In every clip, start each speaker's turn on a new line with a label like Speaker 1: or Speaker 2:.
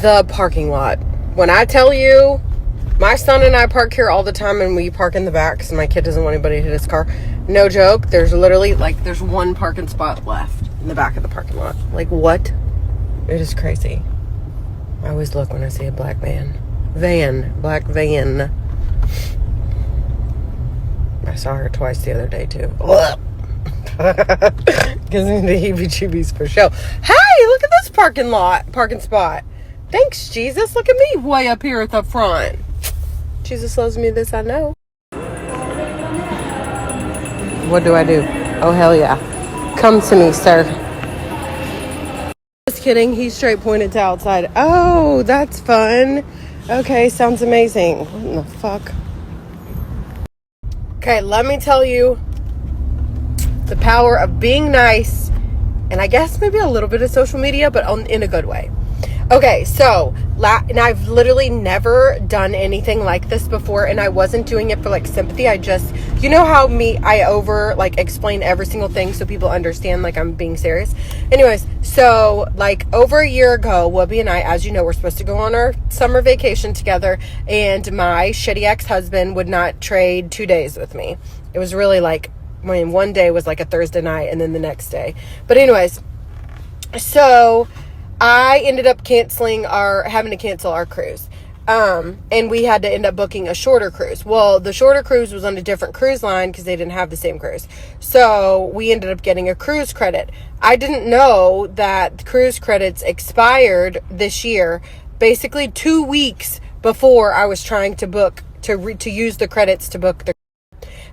Speaker 1: the parking lot. When I tell you, my son and I park here all the time, and we park in the back because my kid doesn't want anybody to hit his car. No joke. There's literally, there's one parking spot left in the back of the parking lot. Like, what? It is crazy. I always look when I see a black van. Black van. I saw her twice the other day, too. Gives me the heebie-jeebies for show. Hey, look at this parking spot. Thanks, Jesus. Look at me way up here at the front. Jesus loves me, this I know. What do I do? Oh, hell yeah. Come to me, sir. Just kidding. He straight pointed to outside. Oh, that's fun. Okay, sounds amazing. What in the fuck? Okay, let me tell you the power of being nice, and I guess maybe a little bit of social media, but in a good way. Okay, so, and I've literally never done anything like this before, and I wasn't doing it for, sympathy. I just, you know how I explain every single thing so people understand, I'm being serious? Anyways, so, over a year ago, Whoopi and I, as you know, were supposed to go on our summer vacation together, and my shitty ex-husband would not trade 2 days with me. It was really, one day was, a Thursday night, and then the next day. But anyways, so I ended up having to cancel our cruise. And we had to end up booking a shorter cruise. Well, the shorter cruise was on a different cruise line because they didn't have the same cruise. So we ended up getting a cruise credit. I didn't know that cruise credits expired this year, basically 2 weeks before I was trying to book, to use the credits to book the.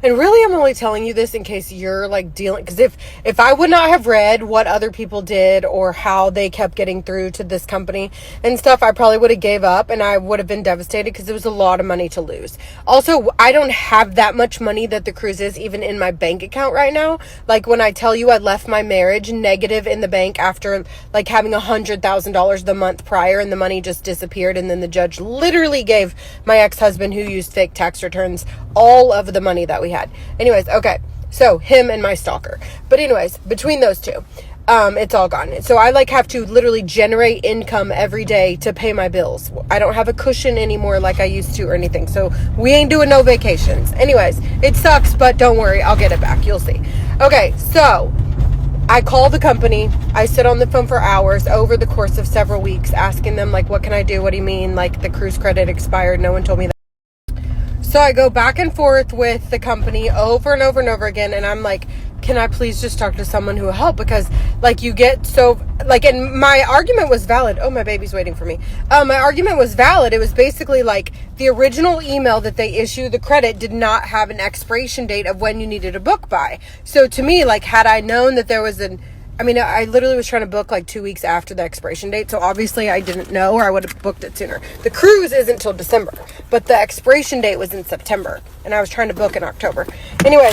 Speaker 1: And really, I'm only telling you this in case you're dealing, because if I would not have read what other people did or how they kept getting through to this company and stuff, I probably would have gave up and I would have been devastated because it was a lot of money to lose. Also, I don't have that much money that the cruise is even in my bank account right now. When I tell you I left my marriage negative in the bank after having $100,000 the month prior, and the money just disappeared, and then the judge literally gave my ex-husband, who used fake tax returns, all of the money that we had. Anyways, okay, so him and my stalker. But anyways, between those two, it's all gone. So I have to literally generate income every day to pay my bills. I don't have a cushion anymore like I used to or anything. So we ain't doing no vacations. Anyways, it sucks, but don't worry, I'll get it back. You'll see. Okay, so I call the company. I sit on the phone for hours over the course of several weeks asking them, what can I do? What do you mean? The cruise credit expired. No one told me that. So I go back and forth with the company over and over and over again. And I'm like, can I please just talk to someone who will help? Because you get so and my argument was valid. Oh, my baby's waiting for me. My argument was valid. It was basically the original email that they issued the credit did not have an expiration date of when you needed a book by. So to me, had I known that there was I literally was trying to book 2 weeks after the expiration date. So obviously I didn't know, or I would have booked it sooner. The cruise isn't till December, but the expiration date was in September, and I was trying to book in October. Anyway,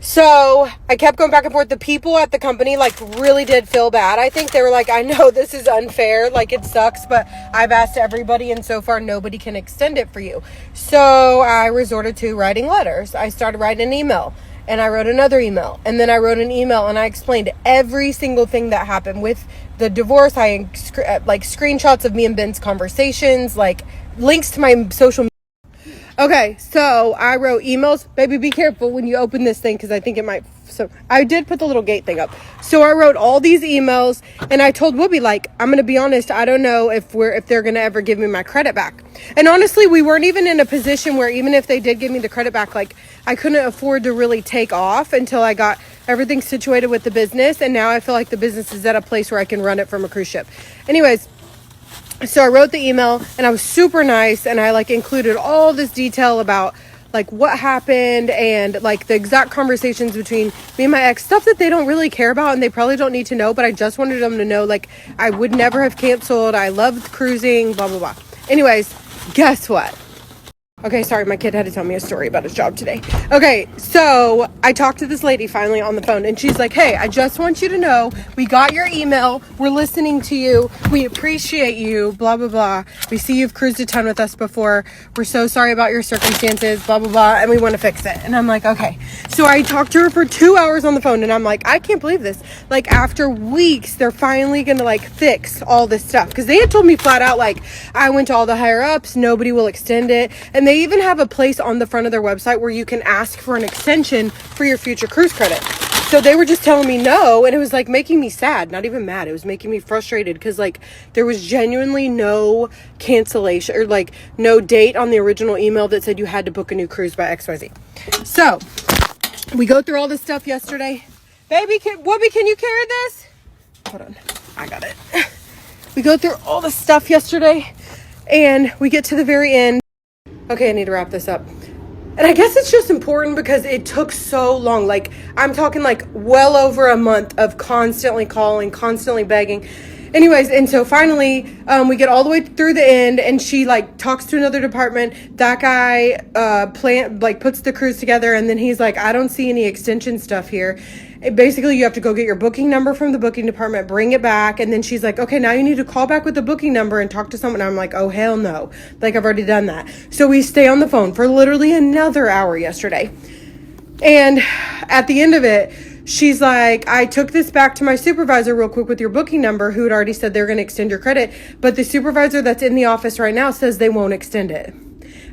Speaker 1: so I kept going back and forth. The people at the company really did feel bad. I think they were I know this is unfair. It sucks, but I've asked everybody, and so far nobody can extend it for you. So I resorted to writing letters. I started writing an email. And I wrote another email, and then I wrote an email, and I explained every single thing that happened with the divorce. I screenshots of me and Ben's conversations, links to my social media. Okay, so I wrote emails. Baby, be careful when you open this thing, because I think it might. So I did put the little gate thing up. So I wrote all these emails, and I told Whoopi, I'm going to be honest, I don't know if they're going to ever give me my credit back. And honestly, we weren't even in a position where even if they did give me the credit back, I couldn't afford to really take off until I got everything situated with the business. And now I feel like the business is at a place where I can run it from a cruise ship. Anyways, so I wrote the email, and I was super nice, and I included all this detail about what happened and the exact conversations between me and my ex, stuff that they don't really care about and they probably don't need to know, but I just wanted them to know I would never have canceled. I loved cruising, blah blah blah. Anyways, guess what? Okay, sorry, my kid had to tell me a story about his job today. Okay, so I talked to this lady finally on the phone, and she's like, hey, I just want you to know, we got your email, we're listening to you, we appreciate you, blah, blah, blah. We see you've cruised a ton with us before, we're so sorry about your circumstances, blah, blah, blah, and we want to fix it. And I'm like, okay. So I talked to her for 2 hours on the phone, and I'm like, I can't believe this. Like, after weeks, they're finally gonna, like, fix all this stuff. Because they had told me flat out, like, I went to all the higher ups, nobody will extend it, and they even have a place on the front of their website where you can ask for an extension for your future cruise credit. So they were just telling me no, and it was like making me sad, not even mad. It was making me frustrated because like there was genuinely no cancellation or like no date on the original email that said you had to book a new cruise by XYZ. So we go through all this stuff yesterday. Baby, Whoopi, can you carry this? Hold on, I got it. We go through all the stuff yesterday and we get to the very end. Okay, I need to wrap this up. And I guess it's just important because it took so long. Like, I'm talking like well over a month of constantly calling, constantly begging. Anyways, and so finally, we get all the way through the end, and she like talks to another department. That guy puts the cruise together, and then he's like, I don't see any extension stuff here. Basically, you have to go get your booking number from the booking department, bring it back, and then she's like, okay, now you need to call back with the booking number and talk to someone. I'm like, oh, hell no. Like, I've already done that. So we stay on the phone for literally another hour yesterday. And at the end of it, she's like, I took this back to my supervisor real quick with your booking number, who had already said they're going to extend your credit. But the supervisor that's in the office right now says they won't extend it.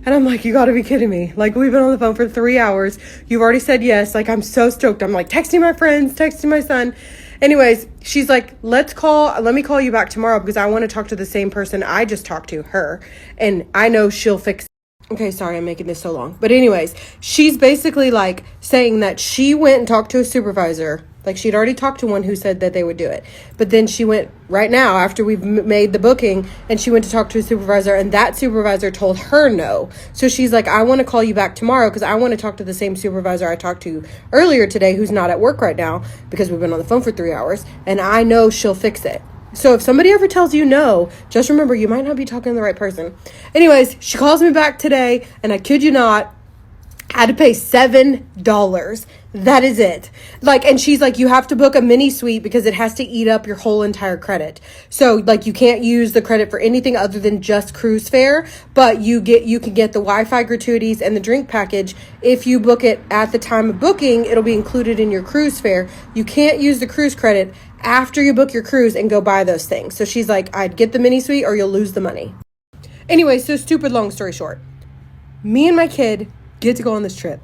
Speaker 1: And I'm like, you got to be kidding me. Like, we've been on the phone for 3 hours. You've already said yes. Like, I'm so stoked. I'm like texting my friends, texting my son. Anyways, she's like, let me call you back tomorrow because I want to talk to the same person I just talked to, her. And I know she'll fix it. Okay, sorry, I'm making this so long. But anyways, she's basically like saying that she went and talked to a supervisor. Like, she'd already talked to one who said that they would do it. But then she went right now after we've made the booking, and she went to talk to a supervisor, and that supervisor told her no. So she's like, I want to call you back tomorrow because I want to talk to the same supervisor I talked to earlier today, who's not at work right now because we've been on the phone for 3 hours, and I know she'll fix it. So if somebody ever tells you no, just remember you might not be talking to the right person. Anyways, she calls me back today, and I kid you not, I had to pay $7. That is it. Like, and she's like, you have to book a mini suite because it has to eat up your whole entire credit. So like, you can't use the credit for anything other than just cruise fare, but you can get the Wi-Fi gratuities and the drink package. If you book it at the time of booking, it'll be included in your cruise fare. You can't use the cruise credit after you book your cruise and go buy those things. So she's like, I'd get the mini suite or you'll lose the money. Anyway, so stupid long story short, me and my kid get to go on this trip.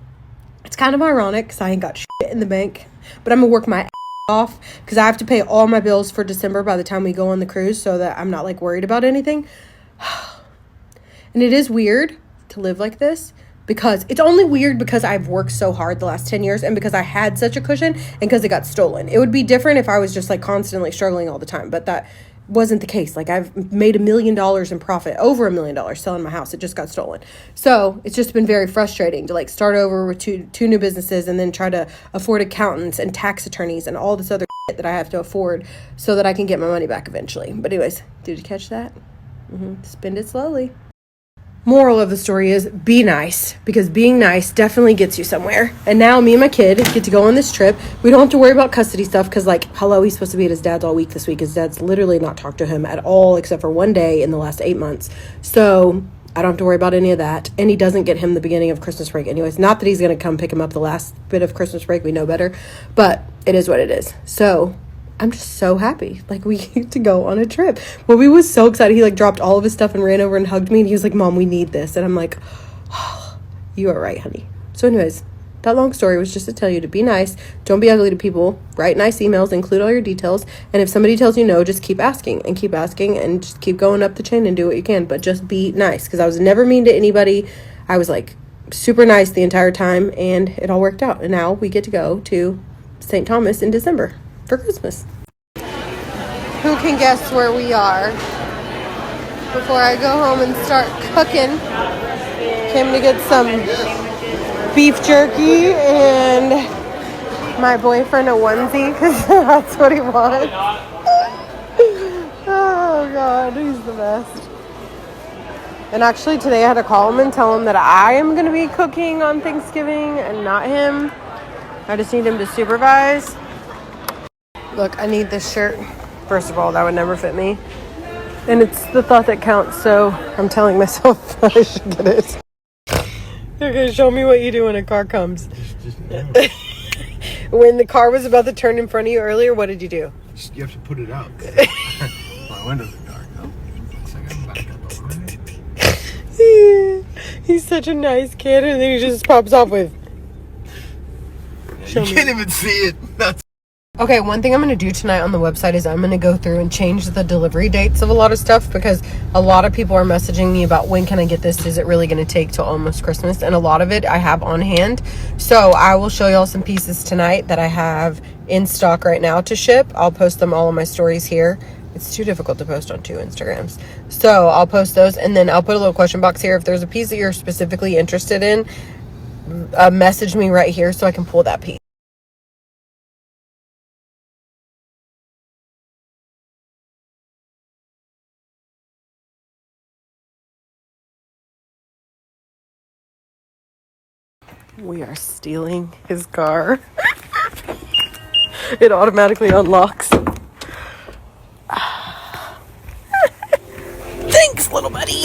Speaker 1: It's kind of ironic because I ain't got shit in the bank, but I'm gonna work my ass off because I have to pay all my bills for December by the time we go on the cruise so that I'm not like worried about anything. And it is weird to live like this because it's only weird because I've worked so hard the last 10 years and because I had such a cushion and because it got stolen. It would be different if I was just like constantly struggling all the time, but that wasn't the case. Like, I've made $1 million in profit, over $1 million selling my house. It just got stolen. So it's just been very frustrating to like start over with two new businesses and then try to afford accountants and tax attorneys and all this other shit that I have to afford so that I can get my money back eventually. But anyways, did you catch that? Spend it slowly. Moral of the story is be nice, because being nice definitely gets you somewhere. And now me and my kid get to go on this trip. We don't have to worry about custody stuff because, like, hello, he's supposed to be at his dad's all week this week. His dad's literally not talked to him at all except for one day in the last 8 months. So I don't have to worry about any of that. And he doesn't get him the beginning of Christmas break anyways. Not that he's going to come pick him up the last bit of Christmas break. We know better. But it is what it is. So I'm just so happy. Like, we get to go on a trip. Well, we was so excited. He like dropped all of his stuff and ran over and hugged me. And he was like, Mom, we need this. And I'm like, oh, you are right, honey. So anyways, that long story was just to tell you to be nice. Don't be ugly to people. Write nice emails. Include all your details. And if somebody tells you no, just keep asking and just keep going up the chain and do what you can. But just be nice, because I was never mean to anybody. I was like super nice the entire time, and it all worked out. And now we get to go to St. Thomas in December for Christmas. Who can guess where we are? Before I go home and start cooking, came to get some beef jerky and my boyfriend a onesie because that's what he wants. Oh God, he's the best. And actually today I had to call him and tell him that I am going to be cooking on Thanksgiving and not him. I just need him to supervise. Look, I need this shirt. First of all, that would never fit me. And it's the thought that counts, so I'm telling myself I should get it. Okay, show me what you do when a car comes. When the car was about to turn in front of you earlier, what did you do?
Speaker 2: You have to put it out. My windows are dark though. Looks like I'm back up already.
Speaker 1: He's such a nice kid, and then he just pops off with.
Speaker 2: You can't even see it. That's
Speaker 1: Okay, one thing I'm going to do tonight on the website is I'm going to go through and change the delivery dates of a lot of stuff, because a lot of people are messaging me about when can I get this? Is it really going to take till almost Christmas? And a lot of it I have on hand. So I will show y'all some pieces tonight that I have in stock right now to ship. I'll post them all in my stories here. It's too difficult to post on 2 Instagrams. So I'll post those, and then I'll put a little question box here. If there's a piece that you're specifically interested in, message me right here so I can pull that piece. We are stealing his car. It automatically unlocks. Thanks, little buddy.